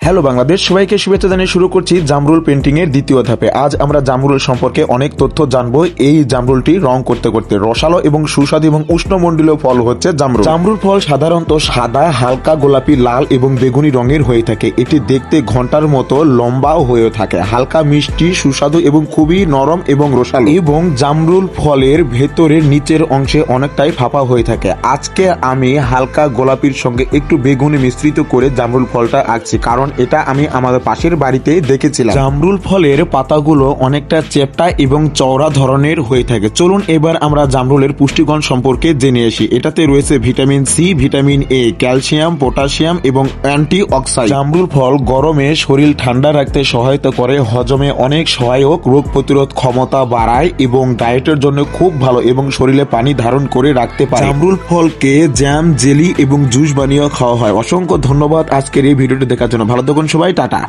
Hello Bangladesh, সবাইকে শুভেচ্ছা জানিয়ে শুরু করছি জামরুল পেন্টিং এর দ্বিতীয় ধাপে। আজ আমরা জামরুল সম্পর্কে অনেক তথ্য জানবো। এই জামরুলটি রং করতে করতে রসালো এবং সুস্বাদু এবং উষ্ণমণ্ডলীয় ফল হচ্ছে জামরুল। জামরুল ফল সাধারণত সাদা, হালকা গোলাপি, লাল এবং বেগুনি রঙের হয়ে থাকে। এটি দেখতে ঘন্টার মতো লম্বাও হয়ে থাকে, হালকা মিষ্টি, সুস্বাদু এবং খুবই নরম এবং রসালো। এবং জামরুল ফলের ভেতরের নিচের অংশে অনেকটাই ফাঁপা হয়ে থাকে। আজকে আমি হালকা গোলাপির সঙ্গে একটু বেগুনি মিশ্রিত করে জামরুল ফলটা আঁকছি, কারণ এটা আমি আমাদের পাশের বাড়িতে দেখেছিলাম। জামরুল ফলের পাতাগুলো অনেকটা চেপটা এবং চওড়া ধরনের হয়ে থাকে। চলুন এবার আমরা জামরুলের পুষ্টিগুণ সম্পর্কে জেনে আসি। এটাতে রয়েছে vitamin C, vitamin A, calcium, potassium এবং অ্যান্টি অক্সাইড। জামরুল ফল গরমে শরীর ঠান্ডা রাখতে সহায়তা করে, হজমে অনেক সহায়ক, রোগ প্রতিরোধ ক্ষমতা বাড়ায় এবং ডায়েটের জন্য খুব ভালো এবং শরীরে পানি ধারণ করে রাখতে পারে। জামরুল ফলকে জ্যাম, জেলি এবং জুস বানিয়ে খাওয়া হয়। অসংখ্য ধন্যবাদ আজকের এই ভিডিওটি দেখার জন্য। ভালো থাকুন সবাই, টাটা।